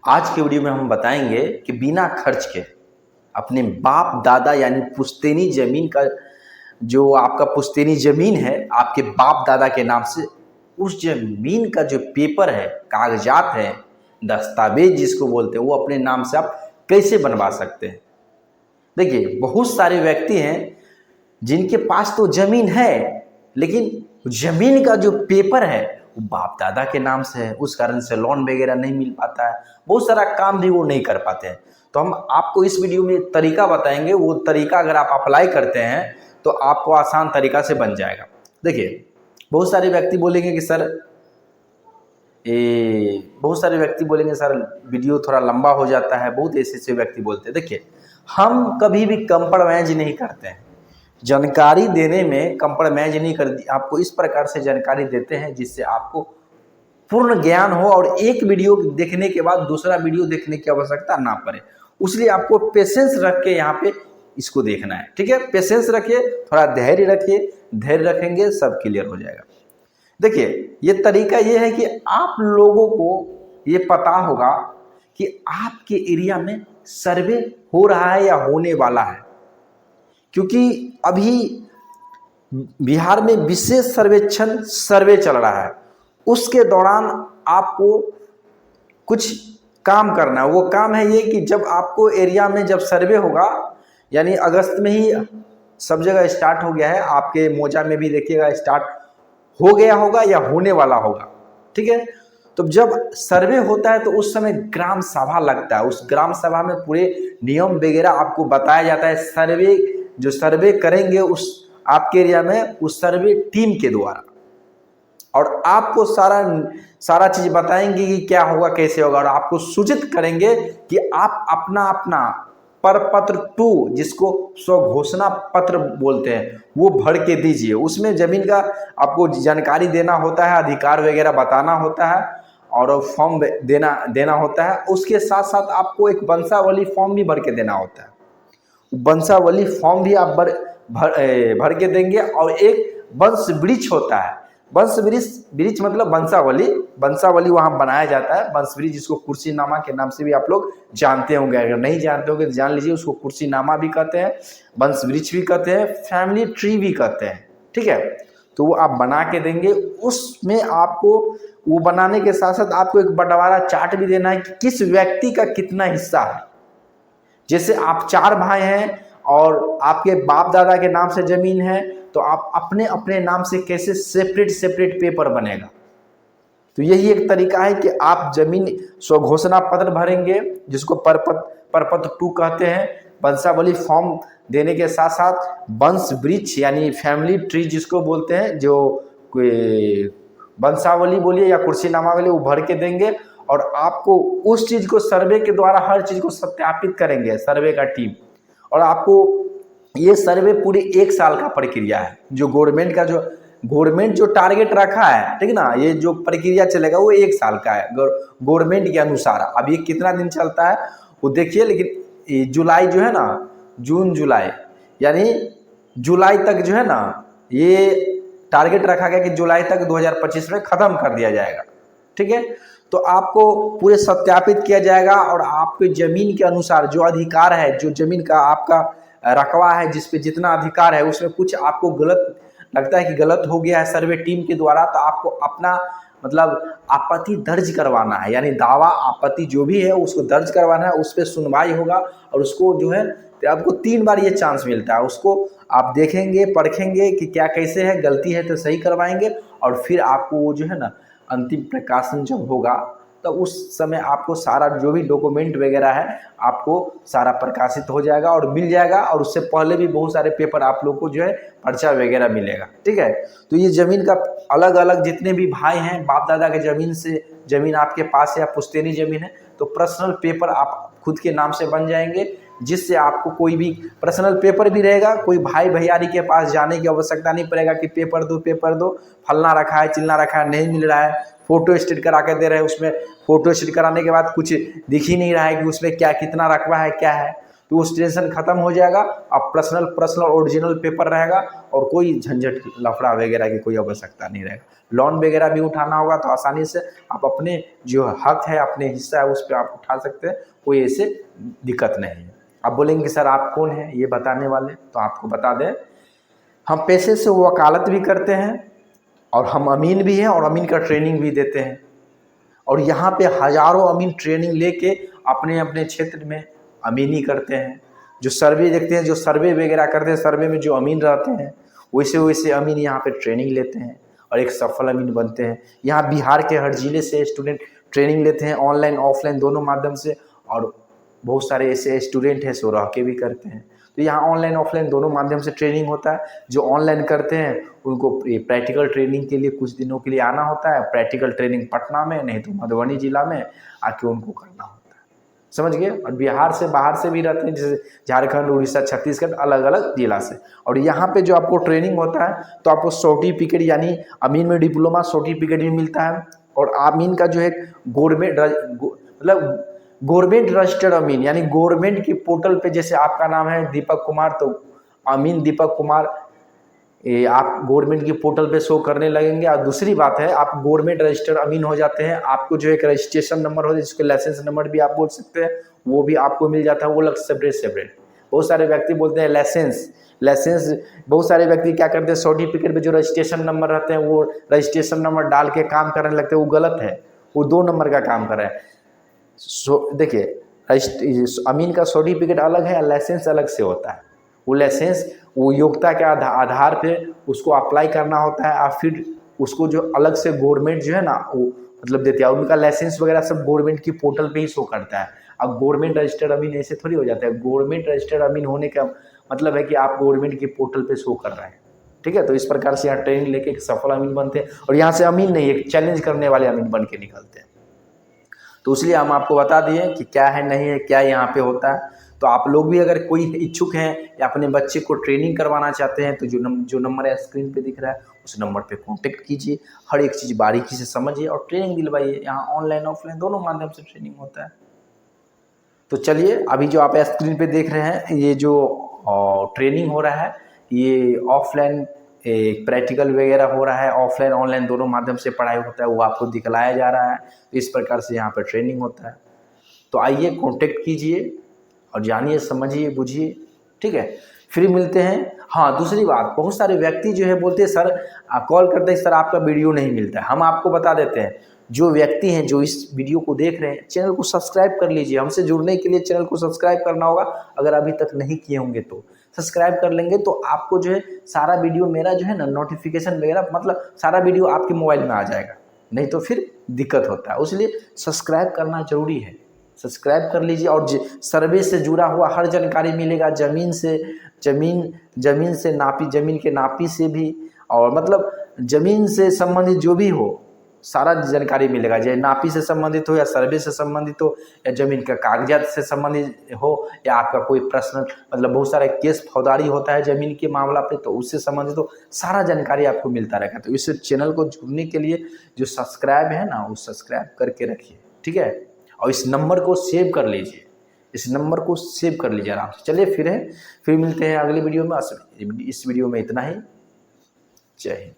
आज के वीडियो में हम बताएंगे कि बिना खर्च के अपने बाप दादा यानी पुश्तैनी जमीन का जो आपका पुश्तैनी जमीन है आपके बाप दादा के नाम से, उस जमीन का जो पेपर है, कागजात है, दस्तावेज जिसको बोलते हैं, वो अपने नाम से आप कैसे बनवा सकते हैं। देखिए, बहुत सारे व्यक्ति हैं जिनके पास तो जमीन है लेकिन जमीन का जो पेपर है वो बाप दादा के नाम से है, उस कारण से लोन वगैरह नहीं मिल पाता है, बहुत सारा काम भी वो नहीं कर पाते हैं। तो हम आपको इस वीडियो में तरीका बताएंगे, वो तरीका अगर आप अप्लाई करते हैं तो आपको आसान तरीका से बन जाएगा। देखिए, बहुत सारे व्यक्ति बोलेंगे कि सर वीडियो थोड़ा लंबा हो जाता है, बहुत ऐसे व्यक्ति बोलते हैं। देखिए, हम कभी भी कंप्रोमाइज नहीं करते हैं, जानकारी देने में कंप्रोमाइज नहीं करती। आपको इस प्रकार से जानकारी देते हैं जिससे आपको पूर्ण ज्ञान हो और एक वीडियो देखने के बाद दूसरा वीडियो देखने की आवश्यकता ना पड़े। इसलिए आपको पेशेंस रख के यहाँ पे इसको देखना है, ठीक है। पेशेंस रखिए, थोड़ा धैर्य रखिए, धैर्य रखेंगे सब क्लियर हो जाएगा। देखिए, ये तरीका ये है कि आप लोगों को ये पता होगा कि आपके एरिया में सर्वे हो रहा है या होने वाला है, क्योंकि अभी बिहार में विशेष सर्वेक्षण सर्वे चल रहा है। उसके दौरान आपको कुछ काम करना है। वो काम है ये कि जब आपको एरिया में जब सर्वे होगा, यानी अगस्त में ही सब जगह स्टार्ट हो गया है, आपके मोजा में भी देखिएगा स्टार्ट हो गया होगा या होने वाला होगा, ठीक है। तो जब सर्वे होता है तो उस समय ग्राम सभा लगता है। उस ग्राम सभा में पूरे नियम वगैरह आपको बताया जाता है। सर्वे करेंगे उस आपके एरिया में उस सर्वे टीम के द्वारा, और आपको सारा चीज बताएंगे कि क्या होगा, कैसे होगा, और आपको सूचित करेंगे कि आप अपना प्रपत्र 2 जिसको स्वघोषणा पत्र बोलते हैं वो भर के दीजिए। उसमें जमीन का आपको जानकारी देना होता है, अधिकार वगैरह बताना होता है और फॉर्म देना होता है। उसके साथ साथ आपको एक वंशावली फॉर्म भी भर के देना होता है। वंशावली फॉर्म भी आप भर के देंगे। और एक वंश वृक्ष होता है, वंश वृक्ष मतलब वंशावली वहाँ बनाया जाता है। वंश वृक्ष जिसको कुर्सीनामा के नाम से भी आप लोग जानते होंगे, अगर नहीं जानते होंगे तो जान लीजिए। उसको कुर्सीनामा भी कहते हैं, वंश वृक्ष भी कहते हैं, फैमिली ट्री भी कहते हैं, ठीक है। तो वो आप बना के देंगे। उसमें आपको वो बनाने के साथ साथ आपको एक बंटवारा चार्ट भी देना है कि किस व्यक्ति का कितना हिस्सा है। जैसे आप 4 भाई हैं और आपके बाप दादा के नाम से जमीन है, तो आप अपने अपने नाम से कैसे सेपरेट पेपर बनेगा। तो यही एक तरीका है कि आप जमीन स्वघोषणा पत्र भरेंगे जिसको परपत्र 2 कहते हैं। वंशावली फॉर्म देने के साथ साथ वंश वृक्ष यानी फैमिली ट्री जिसको बोलते हैं, जो वंशावली बोलिए या कुर्सीनामा बोलिए, वो भर के देंगे। और आपको उस चीज को सर्वे के द्वारा हर चीज को सत्यापित करेंगे सर्वे का टीम। और आपको ये सर्वे पूरी 1 साल का प्रक्रिया है। जो गवर्नमेंट जो टारगेट रखा है, ठीक ना, ये जो प्रक्रिया चलेगा वो 1 साल का है गवर्नमेंट के अनुसार। अब ये कितना दिन चलता है वो देखिए, लेकिन जुलाई जो है ना, जून जुलाई यानी जुलाई तक जो है ना, ये टारगेट रखा गया कि जुलाई तक 2025 में खत्म कर दिया जाएगा, ठीक है। तो आपको पूरे सत्यापित किया जाएगा और आपके जमीन के अनुसार जो अधिकार है, जो जमीन का आपका रकबा है, जिस पे जितना अधिकार है, उसमें कुछ आपको गलत लगता है कि गलत हो गया है सर्वे टीम के द्वारा, तो आपको अपना मतलब आपत्ति दर्ज करवाना है। यानी दावा आपत्ति जो भी है उसको दर्ज करवाना है। उस पर सुनवाई होगा और उसको जो है तो आपको 3 बार ये चांस मिलता है। उसको आप देखेंगे, परखेंगे कि क्या कैसे है, गलती है तो सही करवाएंगे, और फिर आपको वो जो है ना अंतिम प्रकाशन जब होगा तो उस समय आपको सारा जो भी डॉक्यूमेंट वगैरह है आपको सारा प्रकाशित हो जाएगा और मिल जाएगा। और उससे पहले भी बहुत सारे पेपर आप लोग को जो है पर्चा वगैरह मिलेगा, ठीक है। तो ये जमीन का अलग अलग जितने भी भाई हैं, बाप दादा के जमीन आपके पास है या पुश्तैनी जमीन है, तो पर्सनल पेपर आप खुद के नाम से बन जाएंगे, जिससे आपको कोई भी पर्सनल पेपर भी रहेगा। कोई भाई भैयारी के पास जाने की आवश्यकता नहीं पड़ेगा कि पेपर दो, फलना रखा है चिलना रखा है नहीं मिल रहा है, फोटो स्टेट करा के दे रहे हैं। उसमें फोटो स्टेट कराने के बाद कुछ दिख ही नहीं रहा है कि उसमें क्या कितना रकबा है क्या है। तो उस टेंशन खत्म हो जाएगा। अब पर्सनल ओरिजिनल पेपर रहेगा और कोई झंझट लफड़ा वगैरह की कोई आवश्यकता नहीं रहेगा। लोन वगैरह भी उठाना होगा तो आसानी से आप अपने जो हक है, अपने हिस्सा है, उस पर आप उठा सकते हैं, कोई ऐसे दिक्कत नहीं है। आप बोलेंगे सर आप कौन हैं ये बताने वाले, तो आपको बता दें हम पेशे से वकालत भी करते हैं और हम अमीन भी हैं और अमीन का ट्रेनिंग भी देते हैं। और यहाँ पे हज़ारों अमीन ट्रेनिंग लेके अपने अपने क्षेत्र में अमीनी करते हैं। जो सर्वे देखते हैं, जो सर्वे वगैरह करते हैं, सर्वे में जो अमीन रहते हैं वैसे वैसे अमीन यहाँ पे ट्रेनिंग लेते हैं और एक सफल अमीन बनते हैं। यहाँ बिहार के हर जिले से स्टूडेंट ट्रेनिंग लेते हैं, ऑनलाइन ऑफलाइन दोनों माध्यम से, और बहुत सारे ऐसे स्टूडेंट हैं सो रह के भी करते हैं। तो यहाँ ऑनलाइन ऑफलाइन दोनों माध्यम से ट्रेनिंग होता है। जो ऑनलाइन करते हैं उनको प्रैक्टिकल ट्रेनिंग के लिए कुछ दिनों के लिए आना होता है। प्रैक्टिकल ट्रेनिंग पटना में, नहीं तो मधुबनी जिला में आके उनको करना होता है, समझ गए। और बिहार से बाहर से भी रहते हैं, जैसे झारखंड, उड़ीसा, छत्तीसगढ़, अलग अलग जिला से। और यहाँ पे जो आपको ट्रेनिंग होता है तो आपको सर्टिफिकेट यानी अमीन में डिप्लोमा सर्टिफिकेट भी मिलता है। और अमीन का जो है गवर्नमेंट रजिस्टर्ड अमीन यानी गवर्नमेंट की पोर्टल पे, जैसे आपका नाम है दीपक कुमार तो अमीन दीपक कुमार, ये आप गवर्नमेंट की पोर्टल पे शो करने लगेंगे। और दूसरी बात है आप गवर्नमेंट रजिस्टर्ड अमीन हो जाते हैं, आपको जो एक रजिस्ट्रेशन नंबर हो जिसको लाइसेंस नंबर भी आप बोल सकते हैं, वो भी आपको मिल जाता है, वो अलग सेपरेट। बहुत सारे व्यक्ति बोलते हैं लाइसेंस बहुत सारे व्यक्ति क्या करते हैं सर्टिफिकेट में जो रजिस्ट्रेशन नंबर रहते हैं वो रजिस्ट्रेशन नंबर डाल के काम करने लगते हैं, वो गलत है, वो 2 नंबर का काम कर रहे हैं। देखिए अमीन का सर्टिफिकेट अलग है, लाइसेंस अलग से होता है। वो लाइसेंस वो योग्यता के आधार पे उसको अप्लाई करना होता है, और फिर उसको जो अलग से गवर्नमेंट जो है ना वो मतलब देती है। उनका लाइसेंस वगैरह सब गवर्नमेंट की पोर्टल पे ही शो करता है। अब गवर्नमेंट रजिस्टर्ड अमीन ऐसे थोड़ी हो जाता है। गवर्नमेंट रजिस्टर्ड अमीन होने का मतलब है कि आप गवर्नमेंट की पोर्टल पे शो कर रहे हैं, ठीक है। तो इस प्रकार से यहाँ ट्रेनिंग लेके एक सफल अमीन बनते हैं, और यहाँ से अमीन नहीं एक चैलेंज करने वाले अमीन बन के निकलते हैं। तो इसलिए हम आपको बता दिए कि क्या है नहीं है, क्या यहाँ पे होता है। तो आप लोग भी अगर कोई इच्छुक हैं या अपने बच्चे को ट्रेनिंग करवाना चाहते हैं तो जो नंबर है स्क्रीन पे दिख रहा है उस नंबर पे कांटेक्ट कीजिए, हर एक चीज़ बारीकी से समझिए और ट्रेनिंग दिलवाइए। यहाँ ऑनलाइन ऑफलाइन दोनों माध्यम से ट्रेनिंग होता है। तो चलिए अभी जो आप स्क्रीन पे देख रहे हैं ये जो ट्रेनिंग हो रहा है ये ऑफलाइन प्रैक्टिकल वगैरह हो रहा है, ऑफलाइन ऑनलाइन दोनों माध्यम से पढ़ाई होता है, वो आपको दिखलाया जा रहा है। तो इस प्रकार से यहाँ पर ट्रेनिंग होता है। तो आइए कांटेक्ट कीजिए और जानिए, समझिए, बुझिए, ठीक है। फिर मिलते हैं। हाँ, दूसरी बात, बहुत सारे व्यक्ति जो है बोलते हैं सर कॉल करते हैं सर आपका वीडियो नहीं मिलता है। हम आपको बता देते हैं, जो व्यक्ति हैं जो इस वीडियो को देख रहे हैं चैनल को सब्सक्राइब कर लीजिए। हमसे जुड़ने के लिए चैनल को सब्सक्राइब करना होगा, अगर अभी तक नहीं किए होंगे तो सब्सक्राइब कर लेंगे तो आपको जो है सारा वीडियो मेरा जो है ना नोटिफिकेशन वगैरह मतलब सारा वीडियो आपके मोबाइल में आ जाएगा, नहीं तो फिर दिक्कत होता है। इसलिए सब्सक्राइब करना जरूरी है, सब्सक्राइब कर लीजिए। और सर्वे से जुड़ा हुआ हर जानकारी मिलेगा, जमीन से नापी, जमीन के नापी से भी, और मतलब जमीन से संबंधित जो भी हो सारा जानकारी मिलेगा। चाहे नापी से संबंधित हो या सर्वे से संबंधित हो या जमीन का कागजात से संबंधित हो या आपका कोई प्रश्न मतलब बहुत सारे केस फौजदारी होता है जमीन के मामला पे तो उससे संबंधित हो, सारा जानकारी आपको मिलता रहेगा। तो इस चैनल को जुड़ने के लिए जो सब्सक्राइब है ना वो सब्सक्राइब करके रखिए, ठीक है। और इस नंबर को सेव कर लीजिए, इस नंबर को सेव कर लीजिए आराम से। चलिए फिर मिलते हैं अगले वीडियो में। इस वीडियो में इतना ही। जय हिंद।